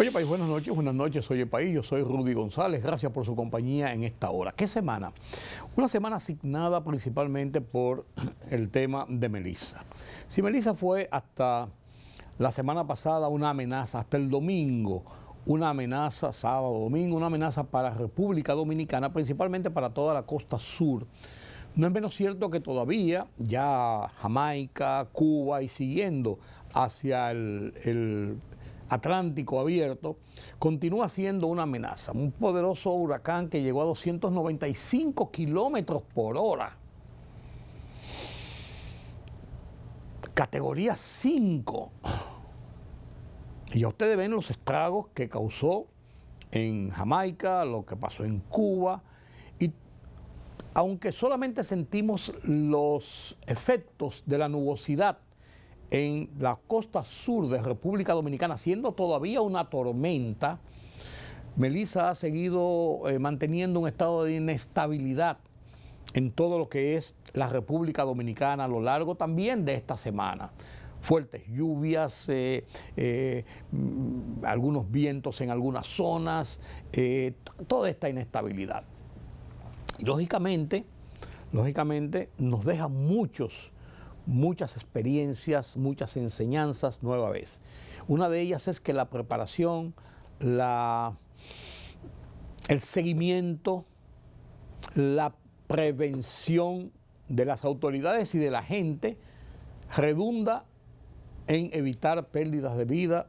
Oye País, buenas noches, oye País, yo soy Rudy González, gracias por su compañía en esta hora. ¿Qué semana? Una semana asignada principalmente por el tema de Melissa. Si Melissa fue hasta la semana pasada una amenaza, hasta el domingo, una amenaza, sábado, domingo, una amenaza para República Dominicana, principalmente para toda la costa sur. No es menos cierto que todavía ya Jamaica, Cuba y siguiendo hacia el Atlántico abierto, continúa siendo una amenaza. Un poderoso huracán que llegó a 295 kilómetros por hora. Categoría 5. Y ya ustedes ven los estragos que causó en Jamaica, lo que pasó en Cuba. Y aunque solamente sentimos los efectos de la nubosidad en la costa sur de República Dominicana, siendo todavía una tormenta, Melissa ha seguido manteniendo un estado de inestabilidad en todo lo que es la República Dominicana a lo largo también de esta semana. Fuertes lluvias, algunos vientos en algunas zonas, toda esta inestabilidad. Y lógicamente nos deja muchas experiencias, muchas enseñanzas nueva vez. Una de ellas es que la preparación, el seguimiento, la prevención de las autoridades y de la gente redunda en evitar pérdidas de vida,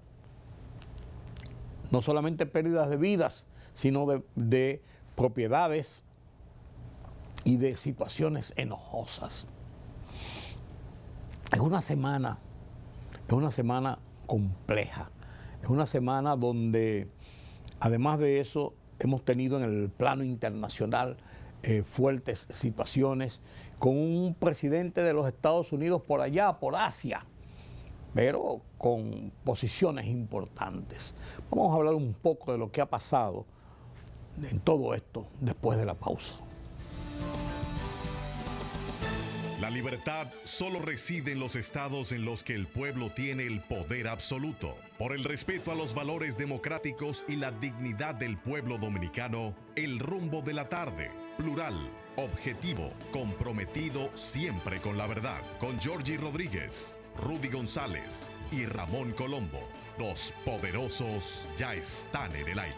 no solamente pérdidas de vidas, sino de propiedades y de situaciones enojosas. Es una semana compleja, es una semana donde, además de eso, hemos tenido en el plano internacional fuertes situaciones con un presidente de los Estados Unidos por allá, por Asia, pero con posiciones importantes. Vamos a hablar un poco de lo que ha pasado en todo esto después de la pausa. La libertad solo reside en los estados en los que el pueblo tiene el poder absoluto. Por el respeto a los valores democráticos y la dignidad del pueblo dominicano, el rumbo de la tarde, plural, objetivo, comprometido siempre con la verdad. Con Georgie Rodríguez, Rudy González y Ramón Colombo. Los poderosos ya están en el aire.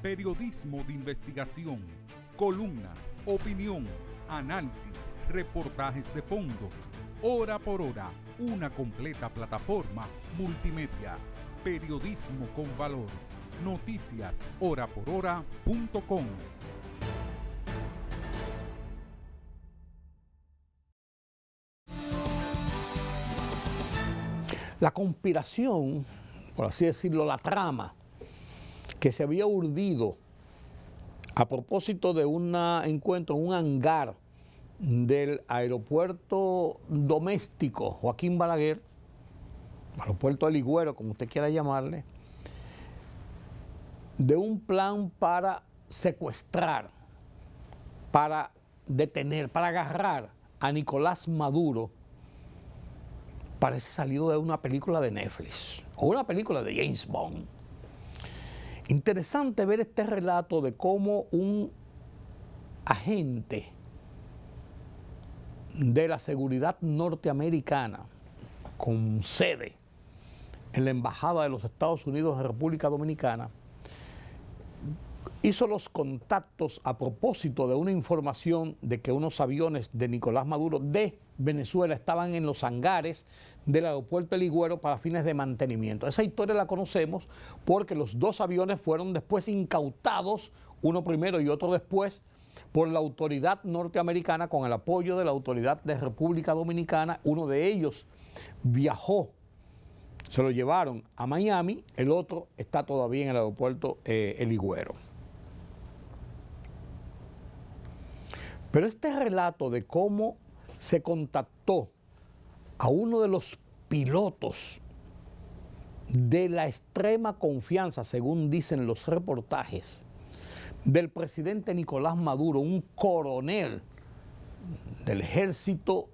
Periodismo de investigación, columnas, opinión, análisis, reportajes de fondo. Hora por hora, una completa plataforma multimedia. Periodismo con valor. Noticias horaporhora.com. La conspiración, por así decirlo, la trama que se había urdido a propósito de un encuentro en un hangar del aeropuerto doméstico Joaquín Balaguer, aeropuerto de Ligüero, como usted quiera llamarle, de un plan para secuestrar, para detener, para agarrar a Nicolás Maduro, parece salido de una película de Netflix o una película de James Bond. Interesante ver este relato de cómo un agente de la seguridad norteamericana con sede en la Embajada de los Estados Unidos en República Dominicana hizo los contactos a propósito de una información de que unos aviones de Nicolás Maduro de Venezuela estaban en los hangares del aeropuerto de Ligüero para fines de mantenimiento. Esa historia la conocemos porque los dos aviones fueron después incautados, uno primero y otro después, por la autoridad norteamericana con el apoyo de la autoridad de República Dominicana. Uno de ellos viajó, se lo llevaron a Miami, el otro está todavía en el aeropuerto El Ligüero. Pero este relato de cómo se contactó a uno de los pilotos de la extrema confianza, según dicen los reportajes, del presidente Nicolás Maduro, un coronel del ejército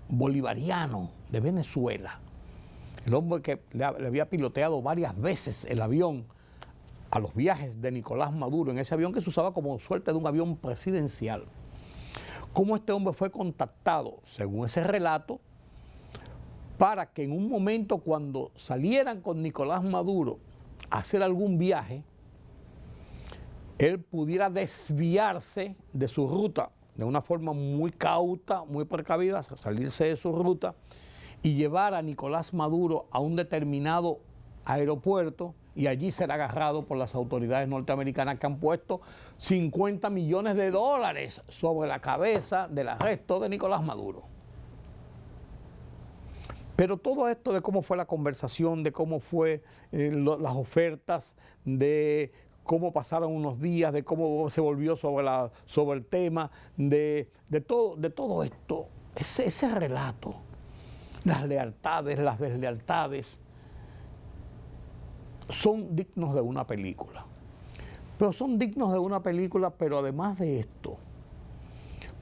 bolivariano de Venezuela, el hombre que le había piloteado varias veces el avión a los viajes de Nicolás Maduro, en ese avión que se usaba como suerte de un avión presidencial. Cómo este hombre fue contactado, según ese relato, para que en un momento cuando salieran con Nicolás Maduro a hacer algún viaje, él pudiera desviarse de su ruta de una forma muy cauta, muy precavida, salirse de su ruta y llevar a Nicolás Maduro a un determinado aeropuerto y allí ser agarrado por las autoridades norteamericanas que han puesto $50 millones sobre la cabeza del arresto de Nicolás Maduro. Pero todo esto de cómo fue la conversación, de cómo fue las ofertas, de cómo pasaron unos días, de cómo se volvió sobre el tema, de todo esto, ese relato, las lealtades, las deslealtades, son dignos de una película. Pero son dignos de una película, pero además de esto,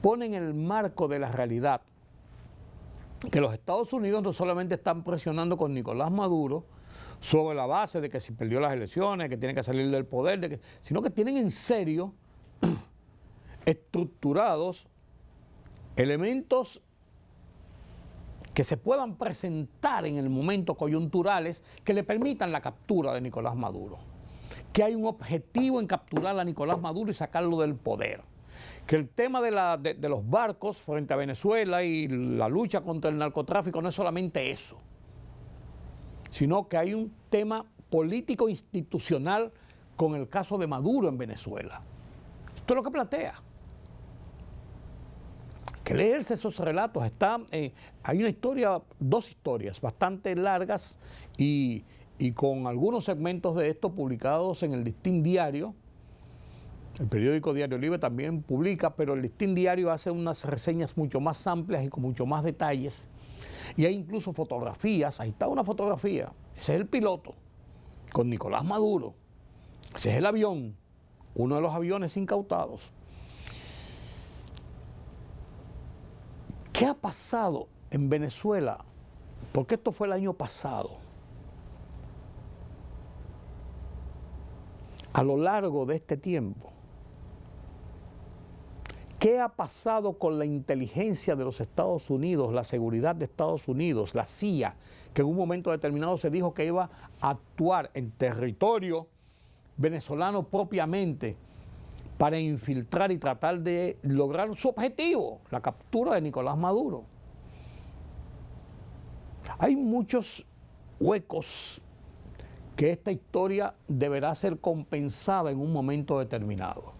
ponen el marco de la realidad que los Estados Unidos no solamente están presionando con Nicolás Maduro sobre la base de que si perdió las elecciones, que tiene que salir del poder, sino que tienen en serio estructurados elementos que se puedan presentar en el momento coyunturales que le permitan la captura de Nicolás Maduro. Que hay un objetivo en capturar a Nicolás Maduro y sacarlo del poder. Que el tema de los barcos frente a Venezuela y la lucha contra el narcotráfico no es solamente eso, sino que hay un tema político institucional con el caso de Maduro en Venezuela. Esto es lo que plantea. Que leerse esos relatos. Hay una historia, dos historias bastante largas y con algunos segmentos de esto publicados en el Listín Diario. El periódico Diario Libre también publica, pero el Listín Diario hace unas reseñas mucho más amplias y con mucho más detalles. Y hay incluso fotografías. Ahí está una fotografía. Ese es el piloto con Nicolás Maduro. Ese es el avión, uno de los aviones incautados. ¿Qué ha pasado en Venezuela? Porque esto fue el año pasado. A lo largo de este tiempo, ¿qué ha pasado con la inteligencia de los Estados Unidos, la seguridad de Estados Unidos, la CIA, que en un momento determinado se dijo que iba a actuar en territorio venezolano propiamente para infiltrar y tratar de lograr su objetivo, la captura de Nicolás Maduro? Hay muchos huecos que esta historia deberá ser compensada en un momento determinado.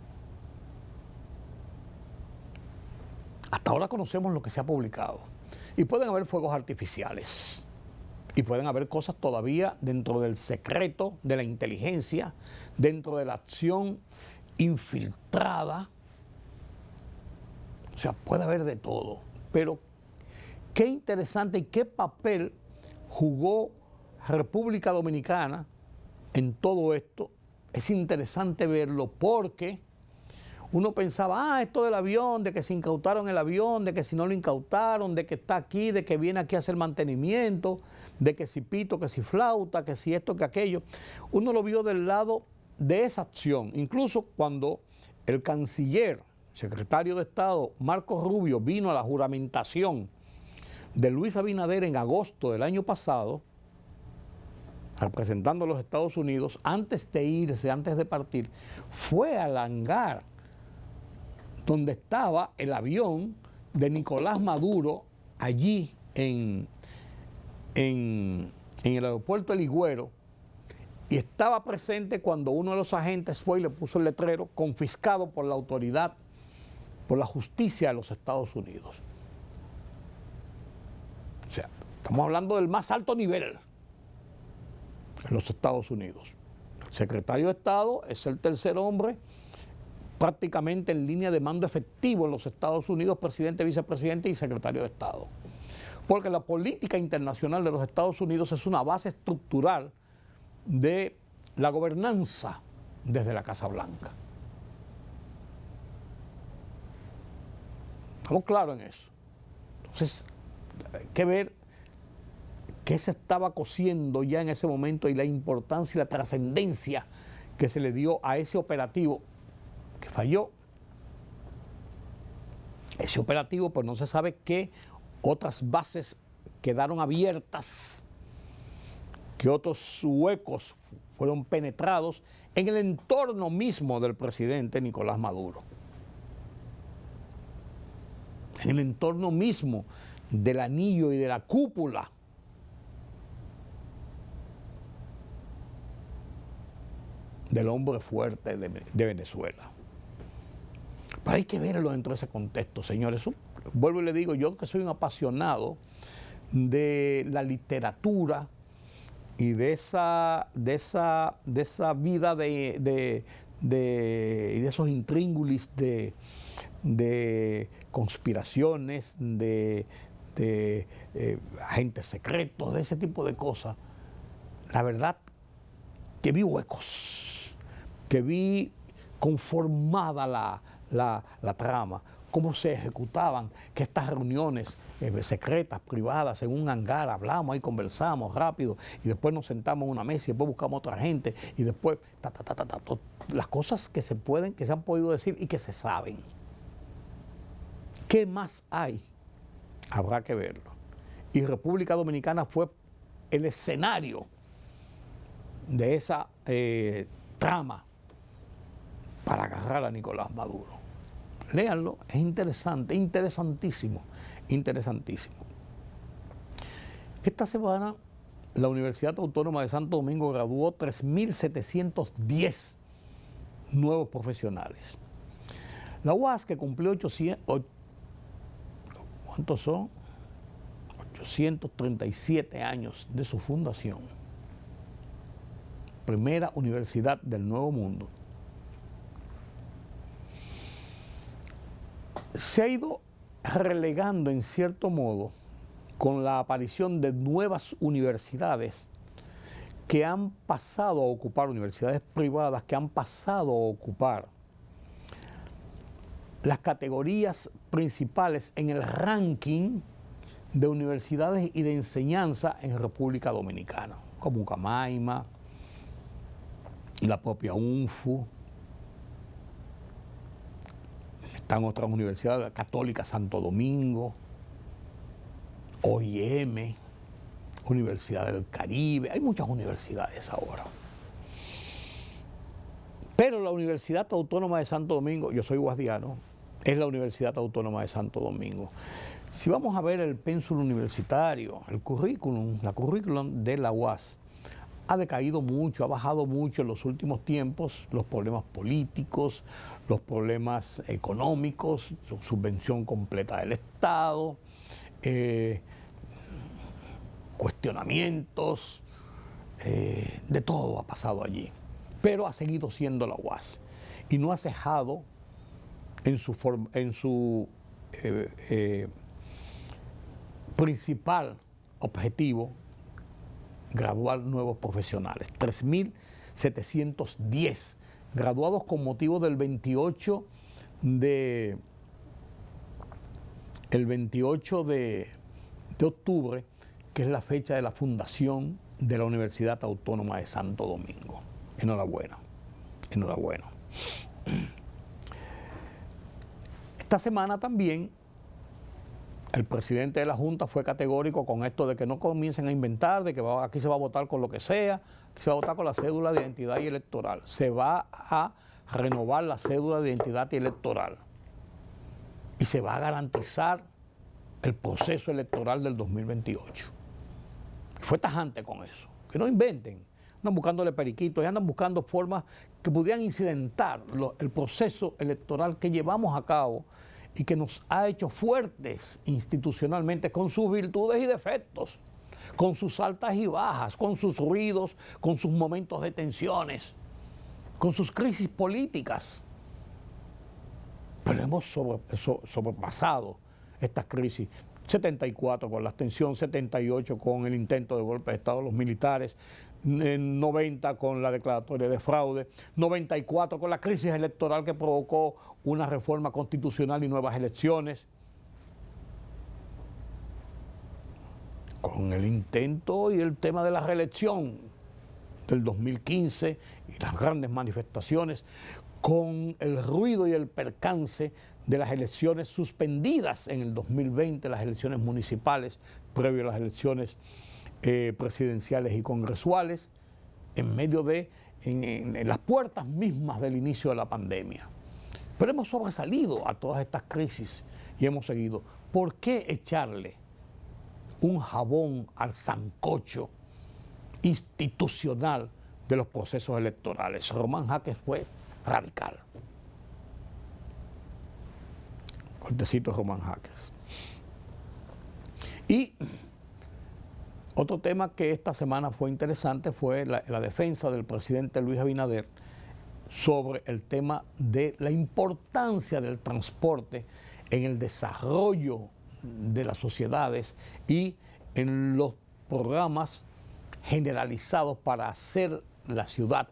Hasta ahora conocemos lo que se ha publicado. Y pueden haber fuegos artificiales. Y pueden haber cosas todavía dentro del secreto de la inteligencia, dentro de la acción infiltrada. O sea, puede haber de todo. Pero qué interesante y qué papel jugó República Dominicana en todo esto. Es interesante verlo porque uno pensaba, esto del avión, de que se incautaron el avión, de que si no lo incautaron, de que está aquí, de que viene aquí a hacer mantenimiento, de que si pito, que si flauta, que si esto, que aquello. Uno lo vio del lado de esa acción. Incluso cuando el canciller, secretario de Estado, Marco Rubio, vino a la juramentación de Luis Abinader en agosto del año pasado, representando a los Estados Unidos, antes de irse, antes de partir, fue al hangar donde estaba el avión de Nicolás Maduro, allí en el aeropuerto El Higüero, y estaba presente cuando uno de los agentes fue y le puso el letrero confiscado por la autoridad, por la justicia de los Estados Unidos. O sea, estamos hablando del más alto nivel en los Estados Unidos. El secretario de Estado es el tercer hombre prácticamente en línea de mando efectivo en los Estados Unidos, presidente, vicepresidente y secretario de Estado. Porque la política internacional de los Estados Unidos es una base estructural de la gobernanza desde la Casa Blanca. Estamos claros en eso. Entonces, hay que ver qué se estaba cociendo ya en ese momento y la importancia y la trascendencia que se le dio a ese operativo que falló. Ese operativo, pues no se sabe qué otras bases quedaron abiertas, qué otros huecos fueron penetrados en el entorno mismo del presidente Nicolás Maduro. En el entorno mismo del anillo y de la cúpula del hombre fuerte de Venezuela. Pero hay que verlo dentro de ese contexto, señores. Eso, vuelvo y le digo, yo que soy un apasionado de la literatura y de esa vida y de esos intríngulis de conspiraciones, de agentes secretos, de ese tipo de cosas. La verdad que vi huecos, que vi conformada la trama, cómo se ejecutaban, que estas reuniones secretas, privadas, en un hangar, hablamos, ahí conversamos rápido, y después nos sentamos en una mesa y después buscamos otra gente, y después, las cosas que se han podido decir y que se saben. ¿Qué más hay? Habrá que verlo. Y República Dominicana fue el escenario de esa trama para agarrar a Nicolás Maduro. Léanlo, es interesante, interesantísimo. Esta semana la Universidad Autónoma de Santo Domingo graduó 3.710 nuevos profesionales. La UAS, que cumplió 837 años de su fundación, primera universidad del Nuevo Mundo, se ha ido relegando en cierto modo con la aparición de nuevas universidades que han pasado a ocupar, universidades privadas que han pasado a ocupar las categorías principales en el ranking de universidades y de enseñanza en República Dominicana, como Ucamaima, la propia UNFU. Están otras universidades, la Católica Santo Domingo, OIM, Universidad del Caribe, hay muchas universidades ahora. Pero la Universidad Autónoma de Santo Domingo, yo soy guasdiano, es la Universidad Autónoma de Santo Domingo. Si vamos a ver el pénsul universitario, el currículum, la currículum de la UAS, ha decaído mucho, ha bajado mucho en los últimos tiempos, los problemas políticos, los problemas económicos, subvención completa del Estado, cuestionamientos, de todo ha pasado allí. Pero ha seguido siendo la UAS y no ha cejado en su principal objetivo, graduar nuevos profesionales. 3.710 graduados con motivo del 28 de octubre, que es la fecha de la fundación de la Universidad Autónoma de Santo Domingo. Enhorabuena, enhorabuena. Esta semana también el presidente de la Junta fue categórico con esto de que no comiencen a inventar, de que aquí se va a votar con lo que sea, que se va a votar con la cédula de identidad y electoral. Se va a renovar la cédula de identidad y electoral. Y se va a garantizar el proceso electoral del 2028. Fue tajante con eso. Que no inventen. Andan buscándole periquitos y andan buscando formas que pudieran incidentar el proceso electoral que llevamos a cabo y que nos ha hecho fuertes institucionalmente, con sus virtudes y defectos, con sus altas y bajas, con sus ruidos, con sus momentos de tensiones, con sus crisis políticas. Pero hemos sobrepasado estas crisis. 74 con la abstención, 78 con el intento de golpe de Estado de los militares, 90 con la declaratoria de fraude, 94 con la crisis electoral que provocó una reforma constitucional y nuevas elecciones. con el intento y el tema de la reelección del 2015 y las grandes manifestaciones, con el ruido y el percance de las elecciones suspendidas en el 2020, las elecciones municipales, previo a las elecciones presidenciales y congresuales, en medio de, en las puertas mismas del inicio de la pandemia. Pero hemos sobresalido a todas estas crisis y hemos seguido. ¿Por qué echarle un jabón al sancocho institucional de los procesos electorales? Román Jaques fue radical. Cortecito Román Jaques. Y otro tema que esta semana fue interesante fue la defensa del presidente Luis Abinader sobre el tema de la importancia del transporte en el desarrollo de las sociedades y en los programas generalizados para hacer la ciudad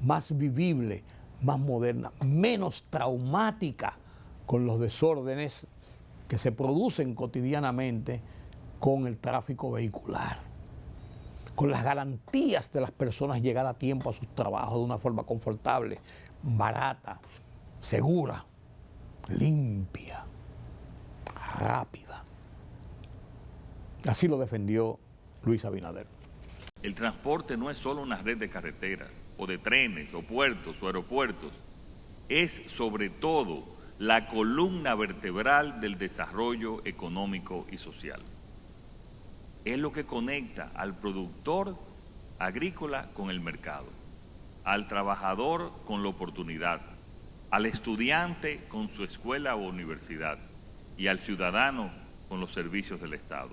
más vivible, más moderna, menos traumática con los desórdenes que se producen cotidianamente con el tráfico vehicular, con las garantías de las personas llegar a tiempo a sus trabajos de una forma confortable, barata, segura, limpia, rápida. Así lo defendió Luis Abinader. El transporte no es solo una red de carreteras, o de trenes, o puertos, o aeropuertos. Es sobre todo la columna vertebral del desarrollo económico y social. Es lo que conecta al productor agrícola con el mercado, al trabajador con la oportunidad, al estudiante con su escuela o universidad y al ciudadano con los servicios del Estado.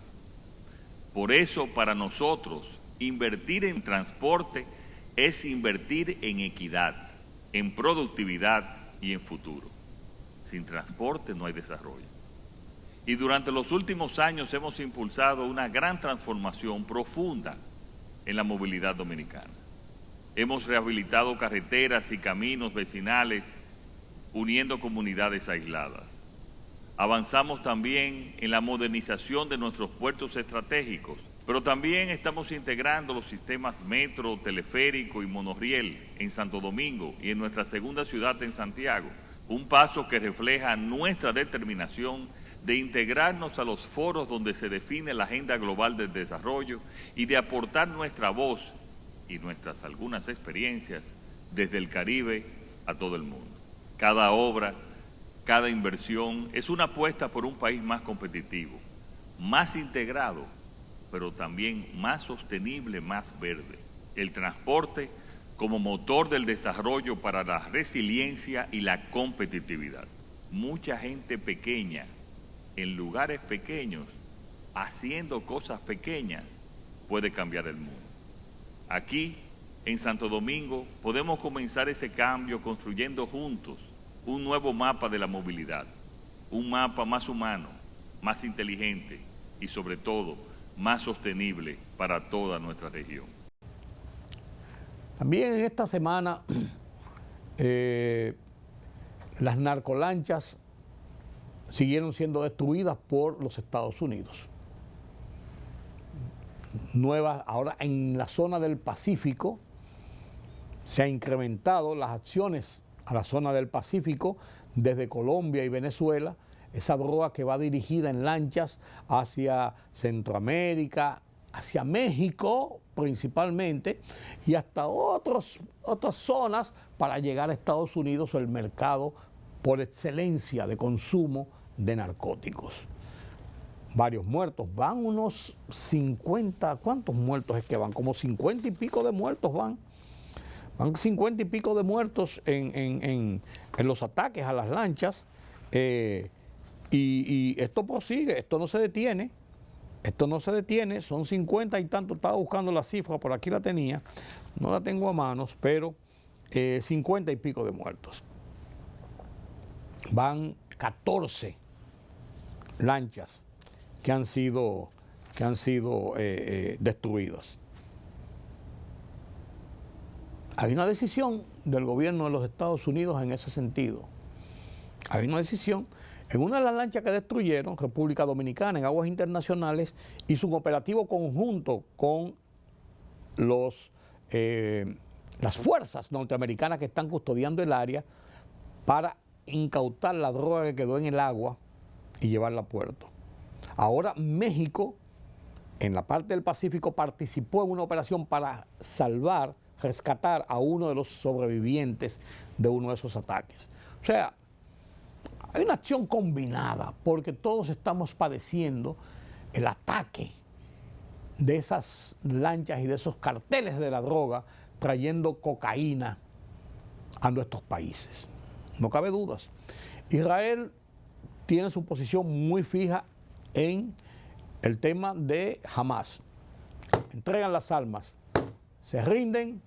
Por eso, para nosotros, invertir en transporte es invertir en equidad, en productividad y en futuro. Sin transporte no hay desarrollo. Y durante los últimos años hemos impulsado una gran transformación profunda en la movilidad dominicana. Hemos rehabilitado carreteras y caminos vecinales, uniendo comunidades aisladas. Avanzamos también en la modernización de nuestros puertos estratégicos, pero también estamos integrando los sistemas metro, teleférico y monorriel en Santo Domingo y en nuestra segunda ciudad en Santiago, un paso que refleja nuestra determinación de integrarnos a los foros donde se define la agenda global del desarrollo y de aportar nuestra voz y nuestras algunas experiencias desde el Caribe a todo el mundo. Cada obra, cada inversión es una apuesta por un país más competitivo, más integrado, pero también más sostenible, más verde. El transporte como motor del desarrollo para la resiliencia y la competitividad. Mucha gente pequeña, en lugares pequeños, haciendo cosas pequeñas, puede cambiar el mundo. Aquí, en Santo Domingo, podemos comenzar ese cambio construyendo juntos un nuevo mapa de la movilidad, un mapa más humano, más inteligente y, sobre todo, más sostenible para toda nuestra región. También en esta semana las narcolanchas siguieron siendo destruidas por los Estados Unidos. Nuevas, ahora en la zona del Pacífico se han incrementado las acciones a la zona del Pacífico desde Colombia y Venezuela, esa droga que va dirigida en lanchas hacia Centroamérica, hacia México principalmente, y hasta otras zonas para llegar a Estados Unidos, el mercado por excelencia de consumo de narcóticos. Varios muertos, van unos 50, ¿cuántos muertos es que van? Como 50 y pico de muertos van 50 y pico de muertos en los ataques a las lanchas, y esto prosigue, esto no se detiene, son 50 y tanto, estaba buscando la cifra, por aquí la tenía, no la tengo a manos, pero 50 y pico de muertos. Van 14 lanchas que han sido destruidas. Hay una decisión del gobierno de los Estados Unidos en ese sentido. Hay una decisión En una de las lanchas que destruyeron, República Dominicana, en aguas internacionales, hizo un operativo conjunto con las fuerzas norteamericanas que están custodiando el área para incautar la droga que quedó en el agua y llevarla a puerto. Ahora México, en la parte del Pacífico, participó en una operación para rescatar a uno de los sobrevivientes de uno de esos ataques. O sea, hay una acción combinada porque todos estamos padeciendo el ataque de esas lanchas y de esos carteles de la droga trayendo cocaína a nuestros países. No cabe dudas. Israel tiene su posición muy fija en el tema de Hamas. Entregan las armas, se rinden,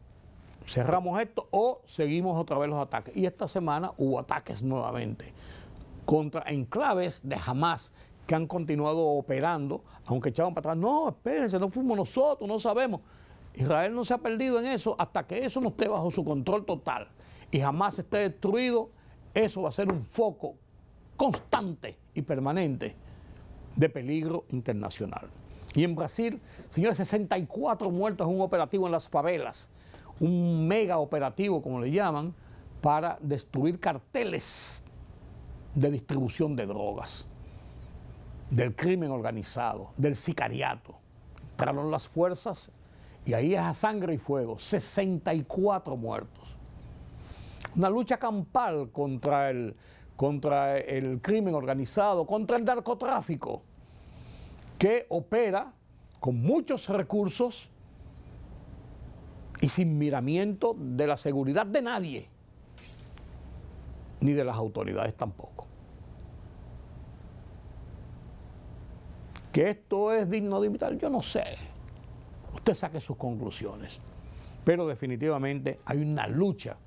cerramos esto o seguimos otra vez los ataques. Y esta semana hubo ataques nuevamente contra enclaves de Hamas que han continuado operando, aunque echaban para atrás. No, espérense, no fuimos nosotros, no sabemos. Israel no se ha perdido en eso hasta que eso no esté bajo su control total y Hamas esté destruido. Eso va a ser un foco constante y permanente de peligro internacional. Y en Brasil, señores, 64 muertos en un operativo en las favelas, un mega operativo, como le llaman, para destruir carteles de distribución de drogas, del crimen organizado, del sicariato. Entraron las fuerzas y ahí es a sangre y fuego, 64 muertos. Una lucha campal contra el crimen organizado, contra el narcotráfico, que opera con muchos recursos y sin miramiento de la seguridad de nadie, ni de las autoridades tampoco. Que esto es digno de imitar, yo no sé. Usted saque sus conclusiones. Pero definitivamente hay una lucha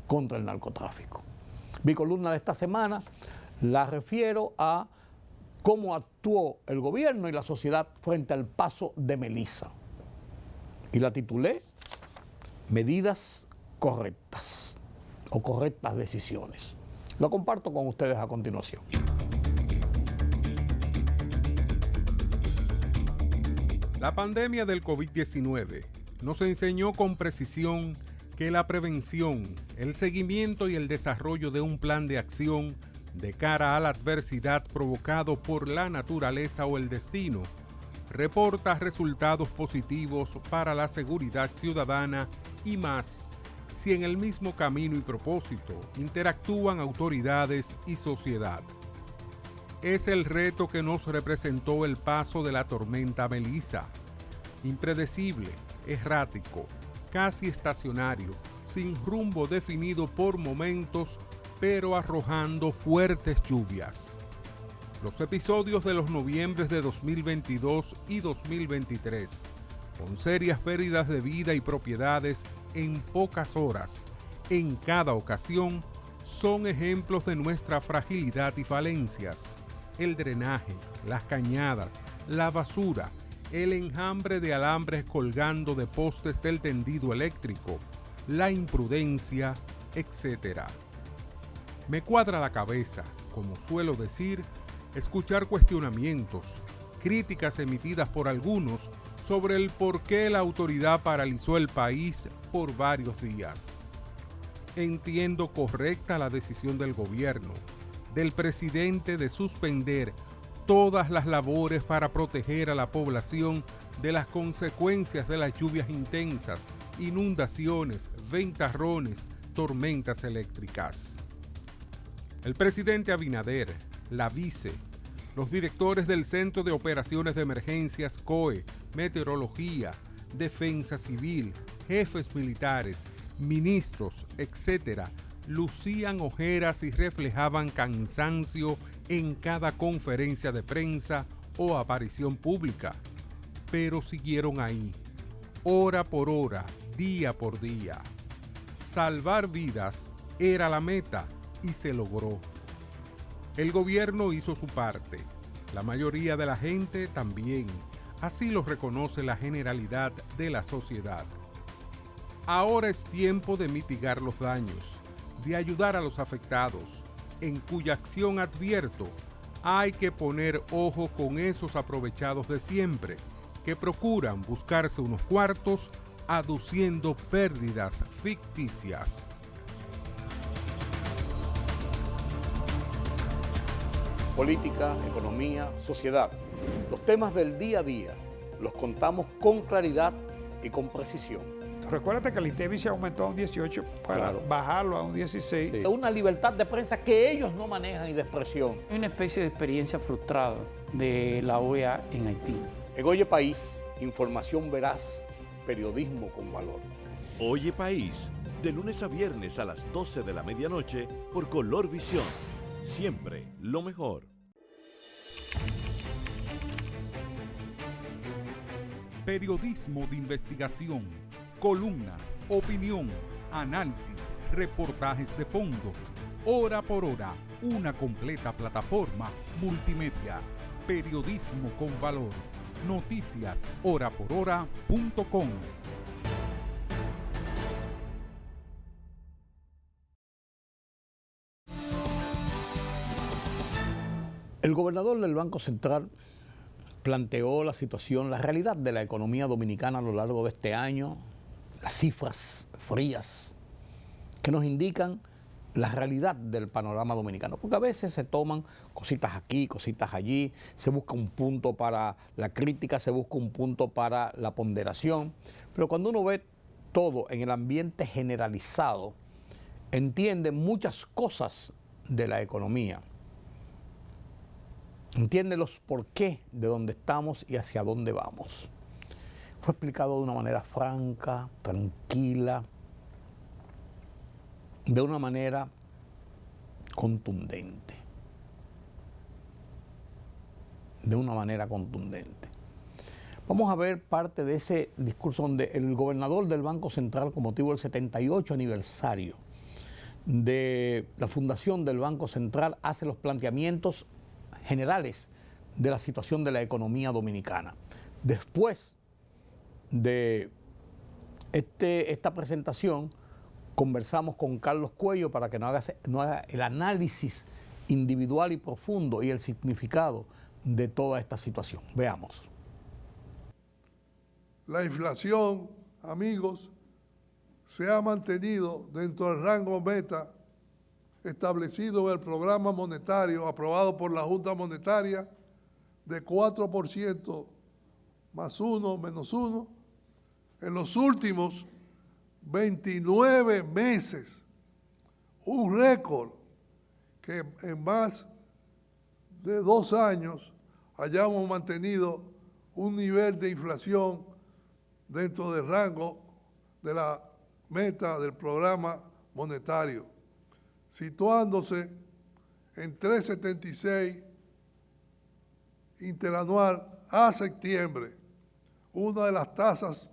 contra el narcotráfico. Mi columna de esta semana la refiero a cómo actuó el gobierno y la sociedad frente al paso de Melissa. Y la titulé Medidas correctas o correctas decisiones. Lo comparto con ustedes a continuación. La pandemia del COVID-19 nos enseñó con precisión que la prevención, el seguimiento y el desarrollo de un plan de acción de cara a la adversidad provocado por la naturaleza o el destino reporta resultados positivos para la seguridad ciudadana y más si en el mismo camino y propósito interactúan autoridades y sociedad. Es el reto que nos representó el paso de la tormenta Melissa. Impredecible, errático, casi estacionario, sin rumbo definido por momentos, pero arrojando fuertes lluvias. Los episodios de los noviembres de 2022 y 2023, con serias pérdidas de vida y propiedades en pocas horas, en cada ocasión, son ejemplos de nuestra fragilidad y falencias. El drenaje, las cañadas, la basura, el enjambre de alambres colgando de postes del tendido eléctrico, la imprudencia, etc. Me cuadra la cabeza, como suelo decir, escuchar cuestionamientos, críticas emitidas por algunos sobre el por qué la autoridad paralizó el país por varios días. Entiendo correcta la decisión del gobierno, del presidente de suspender todas las labores para proteger a la población de las consecuencias de las lluvias intensas, inundaciones, ventarrones, tormentas eléctricas. El presidente Abinader, la vice, los directores del Centro de Operaciones de Emergencias COE, Meteorología, Defensa Civil, jefes militares, ministros, etc., lucían ojeras y reflejaban cansancio en cada conferencia de prensa o aparición pública, pero siguieron ahí, hora por hora, día por día. Salvar vidas era la meta y se logró. El gobierno hizo su parte, la mayoría de la gente también, así lo reconoce la generalidad de la sociedad. Ahora es tiempo de mitigar los daños, de ayudar a los afectados, en cuya acción advierto, hay que poner ojo con esos aprovechados de siempre, que procuran buscarse unos cuartos aduciendo pérdidas ficticias. Política, economía, sociedad. Los temas del día a día los contamos con claridad y con precisión. Recuérdate que el INTEVI se aumentó a un 18 para bajarlo a un 16. Sí. Una libertad de prensa que ellos no manejan y de expresión. Hay una especie de experiencia frustrada de la OEA en Haití. En Oye País, información veraz, periodismo con valor. Oye País, de lunes a viernes a las 12 de la medianoche por Color Visión. Siempre lo mejor. Periodismo de investigación, columnas, opinión, análisis, reportajes de fondo. Hora por hora, una completa plataforma multimedia. Periodismo con valor. Noticias horaporhora.com. El gobernador del Banco Central planteó la situación, la realidad de la economía dominicana a lo largo de este año, las cifras frías que nos indican la realidad del panorama dominicano, porque a veces se toman cositas aquí, cositas allí, se busca un punto para la crítica, se busca un punto para la ponderación, pero cuando uno ve todo en el ambiente generalizado, entiende muchas cosas de la economía. Entiende los porqué de dónde estamos y hacia dónde vamos. Fue explicado de una manera franca, tranquila, de una manera contundente. De una manera contundente. Vamos a ver parte de ese discurso donde el gobernador del Banco Central, con motivo del 78 aniversario de la fundación del Banco Central, hace los planteamientos generales de la situación de la economía dominicana. Después de esta presentación, conversamos con Carlos Cuello para que nos haga el análisis individual y profundo y el significado de toda esta situación. Veamos. La inflación, amigos, se ha mantenido dentro del rango meta establecido en el programa monetario aprobado por la Junta Monetaria de 4% más 1 menos 1 en los últimos 29 meses, un récord que en más de 2 años hayamos mantenido un nivel de inflación dentro del rango de la meta del programa monetario, situándose en 3,76 interanual a septiembre, una de las tasas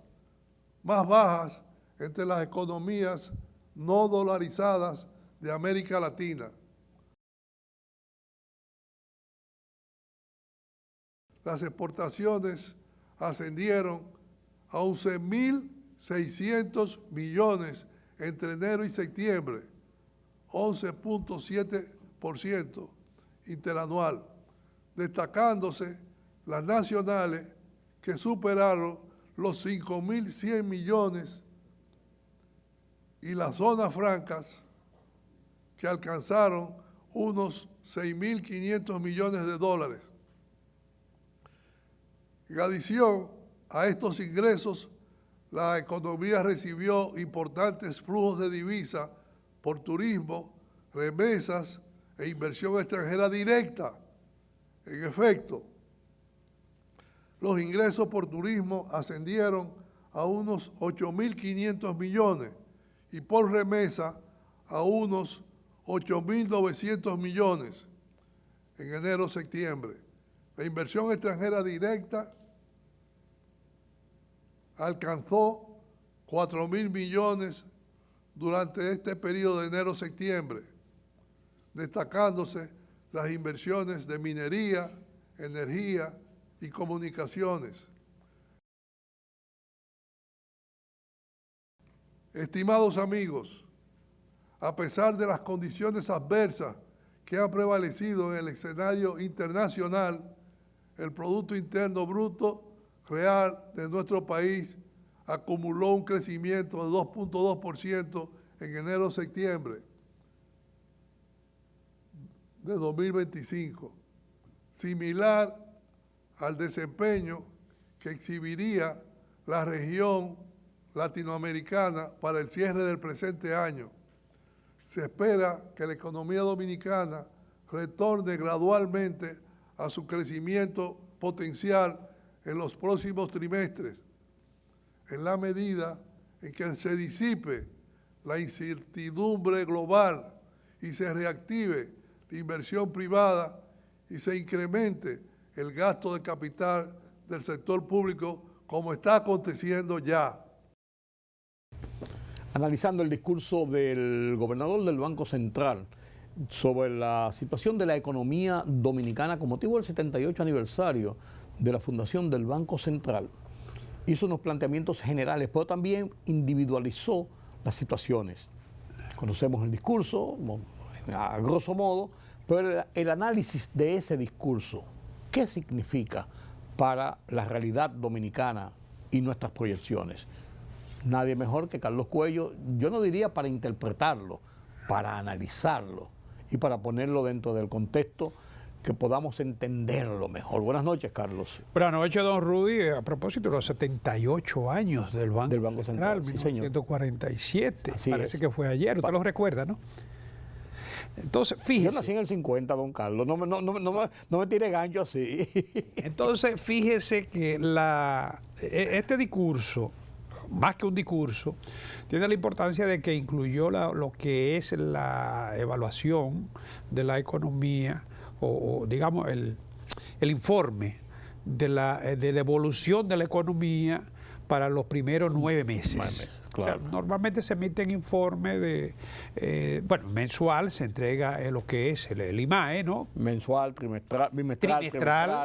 más bajas entre las economías no dolarizadas de América Latina. Las exportaciones ascendieron a 11.600 millones entre enero y septiembre, 11.7% interanual, destacándose las nacionales que superaron los 5.100 millones y las zonas francas que alcanzaron unos 6.500 millones de dólares. En adición a estos ingresos, la economía recibió importantes flujos de divisa por turismo, remesas e inversión extranjera directa. En efecto, los ingresos por turismo ascendieron a unos 8.500 millones y por remesa a unos 8.900 millones en enero-septiembre. La inversión extranjera directa alcanzó 4.000 millones durante este periodo de enero-septiembre, destacándose las inversiones de minería, energía y comunicaciones. Estimados amigos, a pesar de las condiciones adversas que ha prevalecido en el escenario internacional, el Producto Interno Bruto Real de nuestro país acumuló un crecimiento de 2.2% en enero-septiembre de 2025, similar al desempeño que exhibiría la región latinoamericana para el cierre del presente año. Se espera que la economía dominicana retorne gradualmente a su crecimiento potencial en los próximos trimestres, en la medida en que se disipe la incertidumbre global y se reactive la inversión privada y se incremente el gasto de capital del sector público como está aconteciendo ya. Analizando el discurso del gobernador del Banco Central sobre la situación de la economía dominicana con motivo del 78 aniversario de la fundación del Banco Central, hizo unos planteamientos generales, pero también individualizó las situaciones. Conocemos el discurso, a grosso modo, pero el análisis de ese discurso, ¿qué significa para la realidad dominicana y nuestras proyecciones? Nadie mejor que Carlos Cuello, yo no diría para interpretarlo, para analizarlo y para ponerlo dentro del contexto que podamos entenderlo mejor. Buenas noches, Carlos. Buenas noches, don Rudy. A propósito de los 78 años del Banco Central, sí, 1947, Así parece es. que fue ayer, usted lo recuerda, ¿no? Entonces, fíjese. Yo nací en el 50, don Carlos, no me tire gancho así. Entonces, fíjese que este discurso, más que un discurso, tiene la importancia de que incluyó lo que es la evaluación de la economía o digamos, el informe de la evolución de la economía para los primeros 9 meses. Claro. O sea, normalmente se emiten informes mensual, se entrega lo que es el IMAE, ¿no? Mensual, trimestral,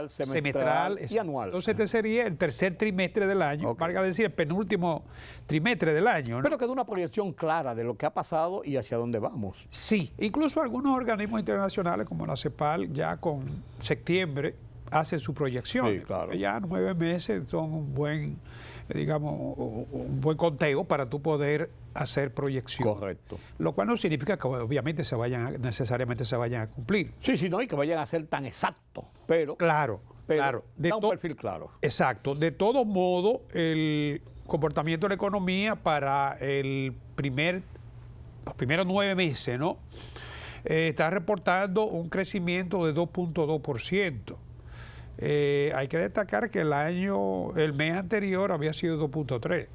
semestral y anual. Entonces este sería el tercer trimestre del año, valga decir, el penúltimo trimestre del año, ¿no? Pero que da una proyección clara de lo que ha pasado y hacia dónde vamos. Sí, incluso algunos organismos internacionales como la CEPAL ya con septiembre hacen su proyección. Sí, claro. Ya 9 meses son un buen conteo para tú poder hacer proyección. Correcto. Lo cual no significa que obviamente necesariamente se vayan a cumplir. Sí, no, y que vayan a ser tan exactos, pero Claro. Da un perfil claro. Exacto. De todo modo, el comportamiento de la economía para los primeros 9 meses, ¿no? Está reportando un crecimiento de 2.2%. Hay que destacar que el mes anterior había sido 2.3.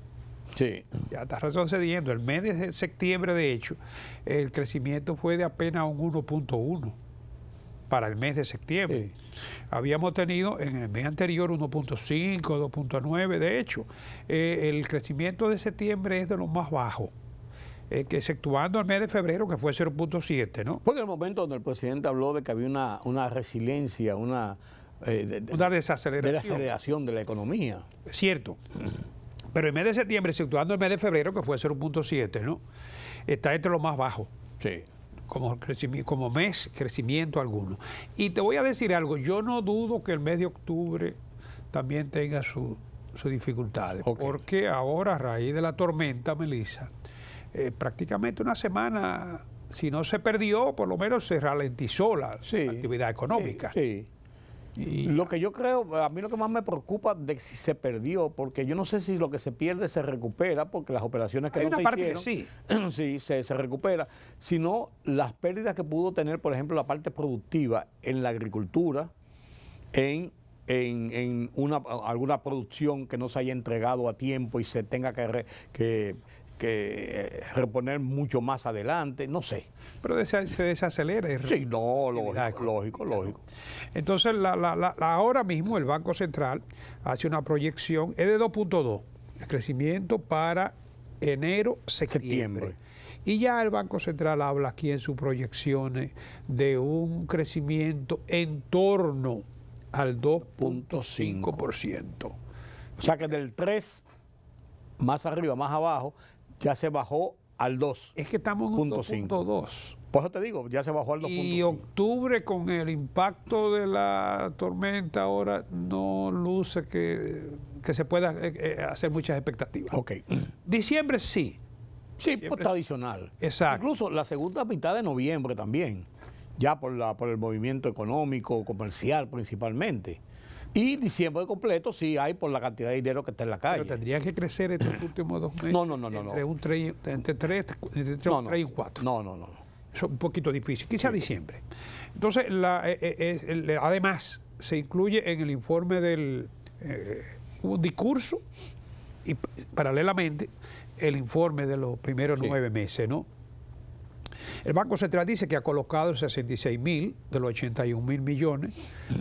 Sí. Ya está retrocediendo. El mes de septiembre, de hecho, el crecimiento fue de apenas un 1.1 para el mes de septiembre. Sí. Habíamos tenido en el mes anterior 1.5, 2.9. De hecho, el crecimiento de septiembre es de los más bajos, que exceptuando el mes de febrero, que fue 0.7, ¿no? Porque en el momento donde el presidente habló de que había una resiliencia, una desaceleración de la economía. Cierto. Pero el mes de septiembre, exceptuando el mes de febrero, que fue 0.7, ¿no? Está entre los más bajos. Sí. Como mes, crecimiento alguno. Y te voy a decir algo, yo no dudo que el mes de octubre también tenga sus dificultades. Porque ahora, a raíz de la tormenta, Melissa, prácticamente una semana, si no se perdió, por lo menos se ralentizó la actividad económica. Sí. Y lo que yo creo, a mí lo que más me preocupa de si se perdió, porque yo no sé si lo que se pierde se recupera, porque las operaciones que no se hicieron, sí, se recupera, sino las pérdidas que pudo tener, por ejemplo, la parte productiva en la agricultura, en alguna producción que no se haya entregado a tiempo y se tenga que reponer mucho más adelante, no sé. Pero se desacelera. Sí, no, lógico. Entonces, ahora mismo el Banco Central hace una proyección, es de 2.2, el crecimiento para enero-septiembre. Y ya el Banco Central habla aquí en sus proyecciones de un crecimiento en torno al 2.5%. O sea que del 3 más arriba, más abajo, ya se bajó al 2. Es que estamos en un 2.5. 2.2. Por eso te digo, ya se bajó al 2.5. Y octubre, con el impacto de la tormenta ahora, no luce que se pueda hacer muchas expectativas. Ok. Diciembre sí. Sí, pues tradicional. Exacto. Incluso la segunda mitad de noviembre también, ya por el movimiento económico, comercial principalmente. Y diciembre completo sí hay por la cantidad de dinero que está en la calle. Pero tendría que crecer estos últimos 2 meses. No. Entre 3 y 4. No. Eso es un poquito difícil. Quizá diciembre. Entonces, además, se incluye en el informe un discurso y paralelamente el informe de los primeros 9 meses, ¿no? El Banco Central dice que ha colocado 66.000 de los 81.000 millones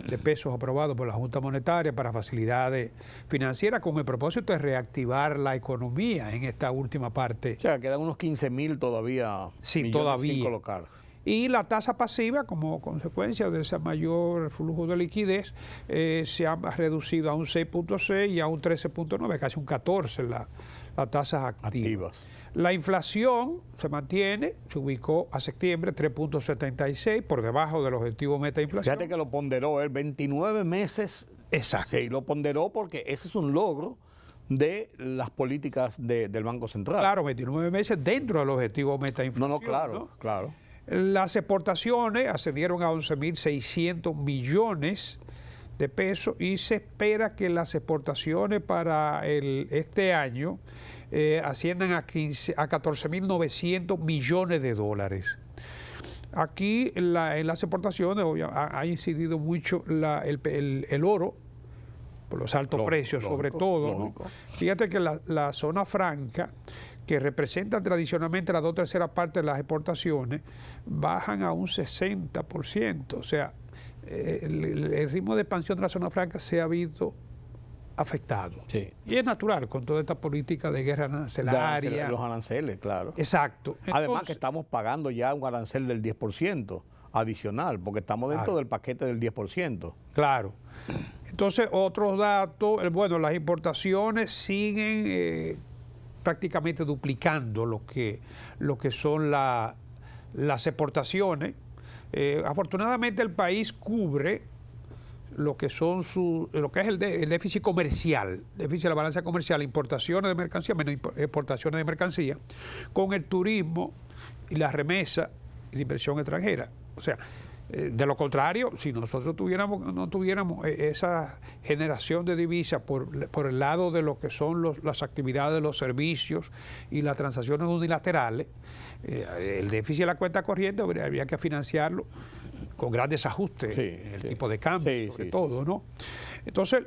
de pesos aprobados por la Junta Monetaria para facilidades financieras con el propósito de reactivar la economía en esta última parte. O sea, quedan unos 15.000 todavía, sí, todavía sin colocar. Y la tasa pasiva, como consecuencia de ese mayor flujo de liquidez, se ha reducido a un 6.6 y a un 13.9, casi un 14 las tasas activas. La inflación se mantiene, se ubicó a septiembre 3.76, por debajo del objetivo meta de inflación. Fíjate que lo ponderó él, 29 meses. Exacto. Sí, lo ponderó porque ese es un logro de las políticas del Banco Central. Claro, 29 meses dentro del objetivo meta de inflación. Claro. Las exportaciones ascendieron a 11.600 millones de pesos y se espera que las exportaciones para este año asciendan a 14.900 millones de dólares. Aquí en las exportaciones ha incidido mucho el oro, por los altos precios sobre todo, ¿no? Fíjate que la zona franca, que representan tradicionalmente las 2/3 partes de las exportaciones, bajan a un 60%. O sea, el ritmo de expansión de la zona franca se ha visto afectado. Sí. Y es natural con toda esta política de guerra arancelaria. Los aranceles, claro. Exacto. Además que estamos pagando ya un arancel del 10% adicional, porque estamos dentro del paquete del 10%. Claro. Entonces, otros datos, las importaciones siguen prácticamente duplicando lo que son las exportaciones. Afortunadamente el país cubre lo que es el déficit comercial, déficit de la balanza comercial, importaciones de mercancía menos exportaciones de mercancía, con el turismo y la remesa y la inversión extranjera. O sea, de lo contrario, si nosotros no tuviéramos esa generación de divisas por el lado de lo que son las actividades, los servicios y las transacciones unilaterales, el déficit de la cuenta corriente habría que financiarlo con grandes ajustes en el tipo de cambio, sobre todo, ¿no? Entonces,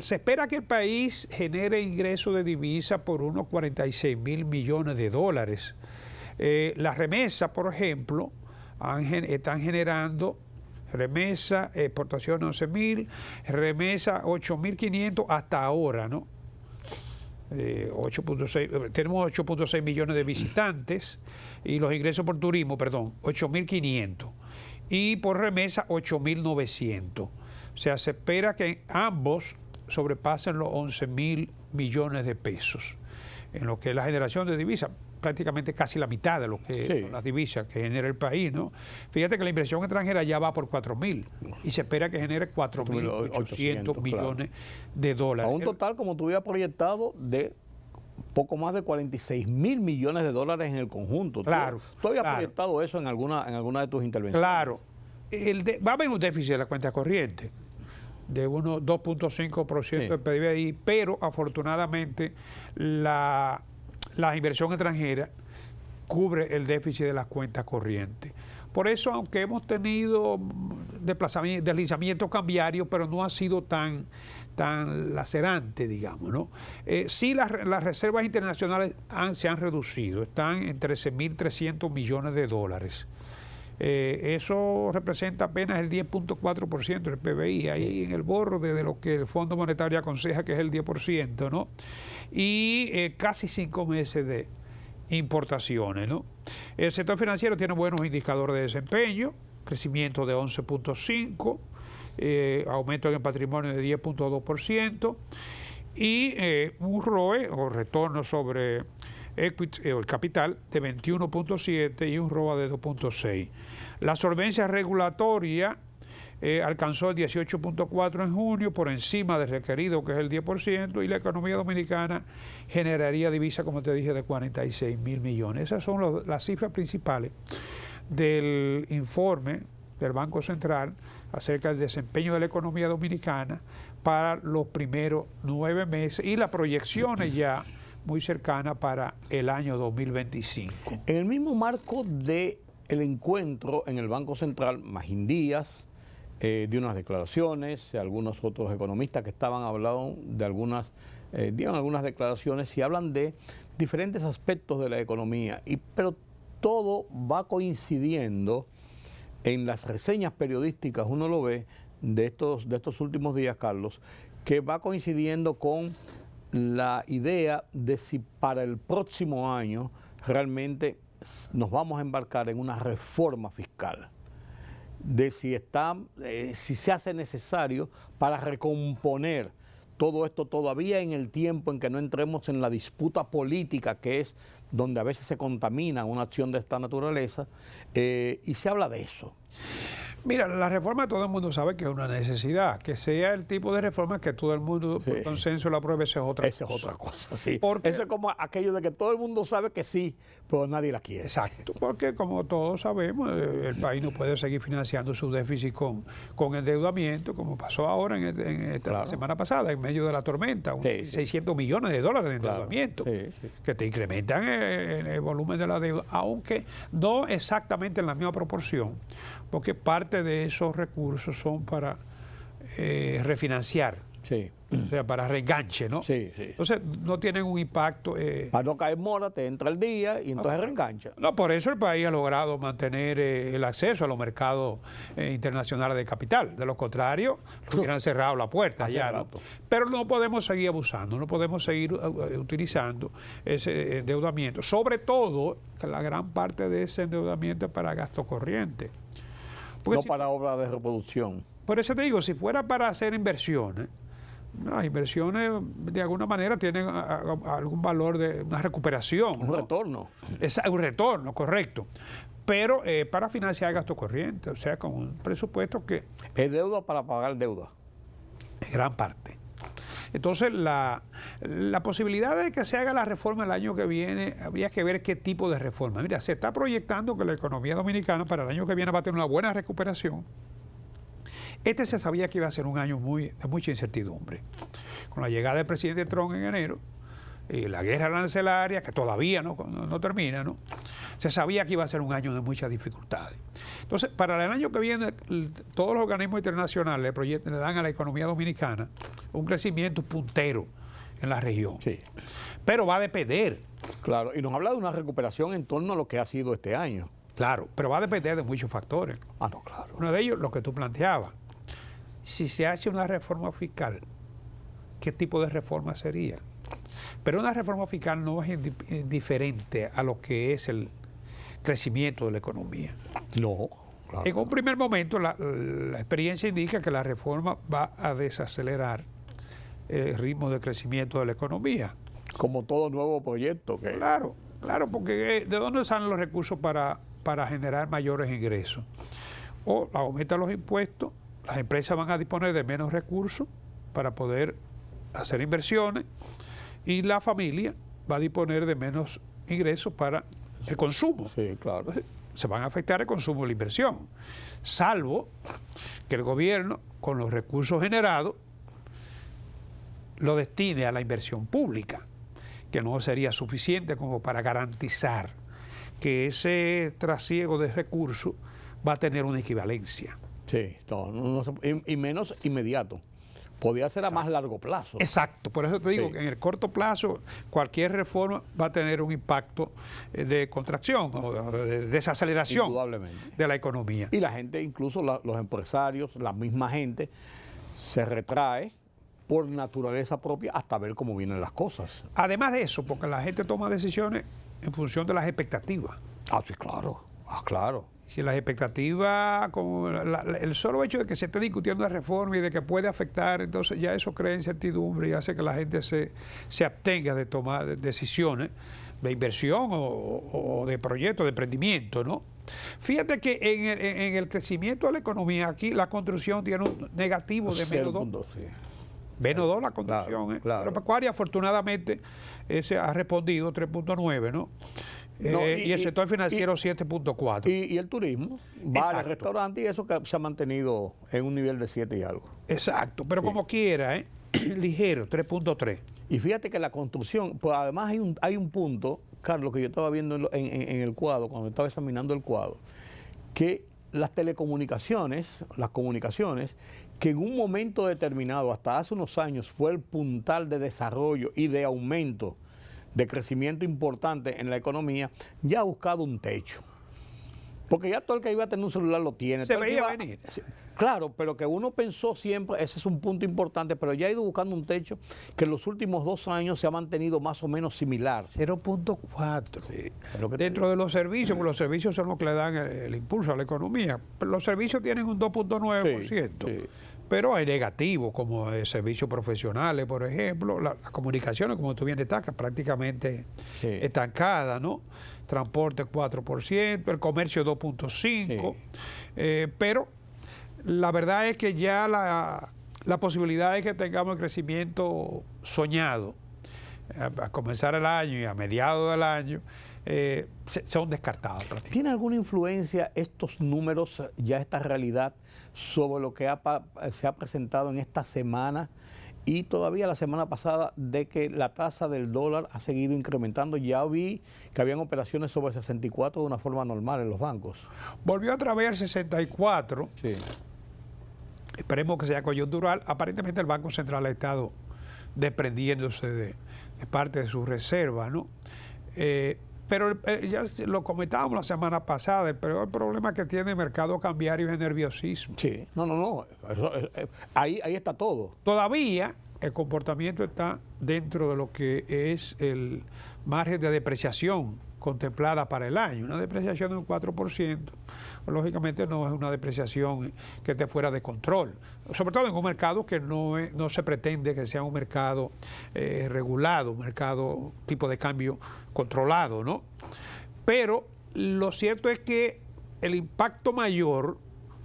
se espera que el país genere ingresos de divisa por unos 46.000 millones de dólares. Las remesas, por ejemplo, están generando remesa, exportación 11.000, remesa 8.500 hasta ahora, ¿no? 8.6, tenemos 8.6 millones de visitantes y los ingresos por turismo, 8.500 y por remesa 8.900. O sea, se espera que ambos sobrepasen los 11.000 millones de pesos en lo que es la generación de divisas, prácticamente casi la mitad de lo que son las divisas que genera el país, ¿no? Fíjate que la inversión extranjera ya va por 4.000 y se espera que genere 4.800 millones de dólares. A un total, como tú habías proyectado, de poco más de 46.000 millones de dólares en el conjunto. Claro. ¿Tú habías proyectado eso en alguna de tus intervenciones? Claro. Va a haber un déficit de la cuenta corriente de unos 2.5% del PIB, pero afortunadamente la inversión extranjera cubre el déficit de las cuentas corrientes. Por eso, aunque hemos tenido deslizamientos cambiarios, pero no ha sido tan lacerante, digamos, ¿no? Sí, las reservas internacionales se han reducido, están en 13.300 millones de dólares. Eso representa apenas el 10.4% del PBI, ahí en el borde de lo que el Fondo Monetario aconseja que es el 10%, ¿no? Y casi 5 meses de importaciones, ¿no? El sector financiero tiene buenos indicadores de desempeño, crecimiento de 11.5%, aumento en el patrimonio de 10.2% y un ROE, o retorno sobre equity, el capital de 21.7 y un ROA de 2.6. La solvencia regulatoria alcanzó el 18.4 en junio, por encima del requerido, que es el 10%, y la economía dominicana generaría divisa, como te dije, de 46.000 millones. Esas son las cifras principales del informe del Banco Central acerca del desempeño de la economía dominicana para los primeros 9 meses y las proyecciones ya muy cercanas para el año 2025. En el mismo marco del encuentro en el Banco Central, Magín Díaz dio unas declaraciones, algunos otros economistas que estaban hablando de dieron algunas declaraciones y hablan de diferentes aspectos de la economía, pero todo va coincidiendo en las reseñas periodísticas, uno lo ve de estos últimos días, Carlos, que va coincidiendo con la idea de si para el próximo año realmente nos vamos a embarcar en una reforma fiscal, de si se hace necesario para recomponer todo esto todavía en el tiempo en que no entremos en la disputa política, que es donde a veces se contamina una acción de esta naturaleza, y se habla de eso. Mira, la reforma todo el mundo sabe que es una necesidad. Que sea el tipo de reforma que todo el mundo por consenso la apruebe, esa es otra cosa. Esa es otra cosa, sí. Porque, eso es como aquello de que todo el mundo sabe que sí, pero nadie la quiere. Exacto, porque como todos sabemos, el país no puede seguir financiando su déficit con endeudamiento, como pasó ahora la semana pasada, en medio de la tormenta, 600 millones de dólares de endeudamiento, que te incrementan el volumen de la deuda, aunque no exactamente en la misma proporción, porque parte de esos recursos son para refinanciar, o sea, para reenganche, ¿no? Entonces no tienen un impacto. Para no caer mora, te entra el día y entonces reengancha. No, por eso el país ha logrado mantener el acceso a los mercados internacionales de capital. De lo contrario, hubieran cerrado la puerta ya, ¿no? Pero no podemos seguir abusando, no podemos seguir utilizando ese endeudamiento. Sobre todo, que la gran parte de ese endeudamiento es para gasto corriente. No para obras de reproducción. Por eso te digo, si fuera para hacer inversiones, las inversiones de alguna manera tienen algún valor de una recuperación. Un retorno. Es un retorno, correcto. Pero para financiar gasto corriente, o sea, con un presupuesto que... Es deuda para pagar deuda. En gran parte. Entonces, la posibilidad de que se haga la reforma el año que viene, habría que ver qué tipo de reforma. Mira, se está proyectando que la economía dominicana para el año que viene va a tener una buena recuperación. Se sabía que iba a ser un año de mucha incertidumbre. Con la llegada del presidente Trump en enero, y la guerra arancelaria, que todavía no termina, ¿no? Se sabía que iba a ser un año de muchas dificultades. Entonces, para el año que viene, todos los organismos internacionales le dan a la economía dominicana un crecimiento puntero en la región. Pero va a depender. Claro, y nos habla de una recuperación en torno a lo que ha sido este año. Claro, pero va a depender de muchos factores. No, claro. Uno de ellos, lo que tú planteabas. Si se hace una reforma fiscal, ¿qué tipo de reforma sería? Pero una reforma fiscal no es indiferente a lo que es el crecimiento de la economía. No, claro. En un primer momento, la experiencia indica que la reforma va a desacelerar el ritmo de crecimiento de la economía. Como todo nuevo proyecto. Claro, porque ¿de dónde salen los recursos para generar mayores ingresos? O aumentan los impuestos, las empresas van a disponer de menos recursos para poder hacer inversiones, y la familia va a disponer de menos ingresos para el consumo. Claro. Entonces, se van a afectar el consumo y la inversión, salvo que el gobierno, con los recursos generados, lo destine a la inversión pública, que no sería suficiente como para garantizar que ese trasiego de recursos va a tener una equivalencia. Y menos inmediato. Podría ser a más largo plazo. Exacto, por eso te digo que en el corto plazo cualquier reforma va a tener un impacto de contracción o de desaceleración de la economía. Y la gente, incluso los empresarios, la misma gente, se retrae por naturaleza propia hasta ver cómo vienen las cosas. Además de eso, porque la gente toma decisiones en función de las expectativas. Sí, claro. Claro. Si las expectativas, como el solo hecho de que se esté discutiendo la reforma y de que puede afectar, entonces ya eso crea incertidumbre y hace que la gente se abstenga de tomar decisiones de inversión o de proyecto, de emprendimiento, ¿no? Fíjate que en el crecimiento de la economía aquí la construcción tiene un negativo de menos 2. Sí. Menos 2 la construcción. Claro, claro. Agropecuaria afortunadamente ese ha respondido 3.9, ¿no? Y el sector financiero 7.4. Y el turismo, bares, Exacto. restaurantes y eso que se ha mantenido en un nivel de 7 y algo. Exacto, pero como quiera, ligero, 3.3. Y fíjate que la construcción, pues además hay un punto, Carlos, que yo estaba viendo en el cuadro, cuando estaba examinando el cuadro, que las telecomunicaciones, que en un momento determinado, hasta hace unos años, fue el puntal de desarrollo y de aumento, de crecimiento importante en la economía, ya ha buscado un techo. Porque ya todo el que iba a tener un celular lo tiene. Se todo el que veía venir. Claro, pero que uno pensó siempre, ese es un punto importante, pero ya ha ido buscando un techo que en los últimos 2 años se ha mantenido más o menos similar. 0.4. Sí, es lo que Dentro de los servicios, porque los servicios son los que le dan el impulso a la economía. Pero los servicios tienen un 2.9%. Sí. Pero hay negativos, como servicios profesionales, por ejemplo, las comunicaciones, como tú bien destacas, prácticamente estancada, ¿no? Transporte 4%, el comercio 2.5%, pero la verdad es que ya la posibilidad de que tengamos el crecimiento soñado a comenzar el año y a mediados del año son descartados prácticamente. ¿Tiene alguna influencia estos números, ya esta realidad, sobre lo que se ha presentado en esta semana y todavía la semana pasada, de que la tasa del dólar ha seguido incrementando? Ya vi que habían operaciones sobre 64 de una forma normal en los bancos. Volvió otra vez al 64. Sí. Esperemos que sea coyuntural. Aparentemente el Banco Central ha estado desprendiéndose de parte de su reserva, ¿no? Pero ya lo comentábamos la semana pasada, el problema que tiene el mercado cambiario es el nerviosismo. Sí, no. Ahí está todo. Todavía el comportamiento está dentro de lo que es el margen de depreciación contemplada para el año. Una depreciación de un 4%, lógicamente no es una depreciación que esté fuera de control. Sobre todo en un mercado que no se pretende que sea un mercado regulado, un mercado tipo de cambio controlado, ¿no? Pero lo cierto es que el impacto mayor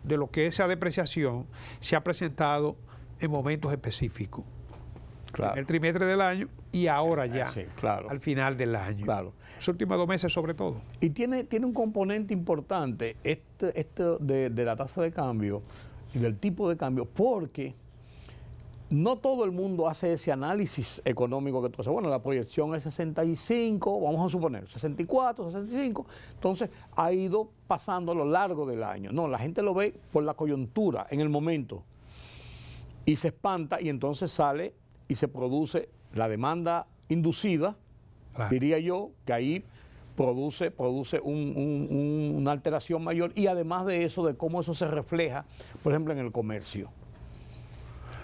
de lo que es esa depreciación se ha presentado en momentos específicos. Claro. En el trimestre del año y ahora ya, claro. al final del año. Claro. Los últimos 2 meses sobre todo. Y tiene un componente importante de la tasa de cambio y del tipo de cambio, porque no todo el mundo hace ese análisis económico que tú haces. Bueno, la proyección es 65, vamos a suponer, 64, 65. Entonces ha ido pasando a lo largo del año. No, la gente lo ve por la coyuntura, en el momento. Y se espanta y entonces sale y se produce la demanda inducida, diría yo, que ahí produce una alteración mayor, y además de eso, de cómo eso se refleja, por ejemplo, en el comercio.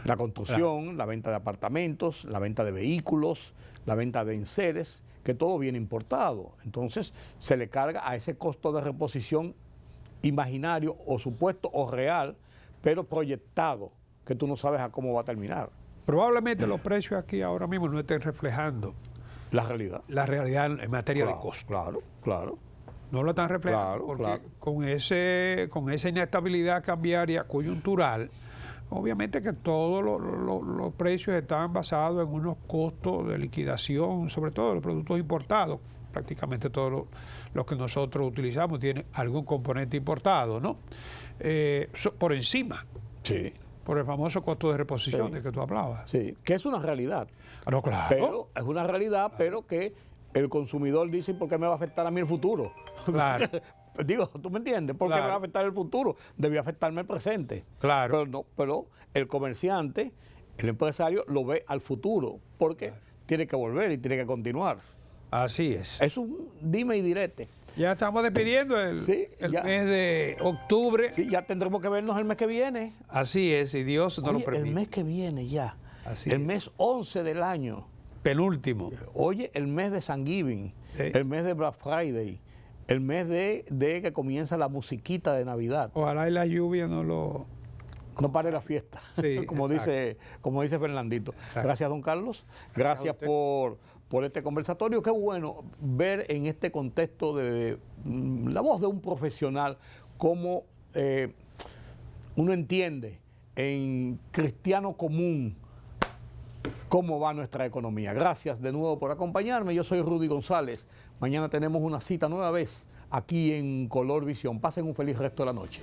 La construcción, la venta de apartamentos, la venta de vehículos, la venta de enseres, que todo viene importado. Entonces se le carga a ese costo de reposición imaginario o supuesto o real, pero proyectado, que tú no sabes a cómo va a terminar. Probablemente los precios aquí ahora mismo no estén reflejando la realidad. La realidad en materia de costo. Claro. No lo están reflejando porque con esa inestabilidad cambiaria coyuntural, obviamente que todos los precios están basados en unos costos de liquidación, sobre todo los productos importados. Prácticamente todos los que nosotros utilizamos tienen algún componente importado, ¿no? Por encima. Sí. Por el famoso costo de reposición de que tú hablabas. Sí, que es una realidad. No, claro. Pero es una realidad, pero que el consumidor dice, ¿por qué me va a afectar a mí el futuro? Claro. Digo, ¿tú me entiendes? ¿Por qué me va a afectar el futuro? Debió afectarme el presente. Claro. Pero el comerciante, el empresario, lo ve al futuro, porque tiene que volver y tiene que continuar. Así es. Es un dime y direte. Ya estamos despidiendo el mes de octubre. Sí, ya tendremos que vernos el mes que viene. Así es, si Dios nos lo permite. El mes que viene ya. Así el es. mes 11 del año. Penúltimo. Oye, el mes de Thanksgiving, el mes de Black Friday, el mes de que comienza la musiquita de Navidad. Ojalá y la lluvia no pare la fiesta, sí, como dice Fernandito. Exacto. Gracias, don Carlos. Gracias por por este conversatorio. Qué bueno ver en este contexto de la voz de un profesional cómo uno entiende en cristiano común cómo va nuestra economía. Gracias de nuevo por acompañarme. Yo soy Rudy González. Mañana tenemos una cita nueva vez aquí en Color Visión. Pasen un feliz resto de la noche.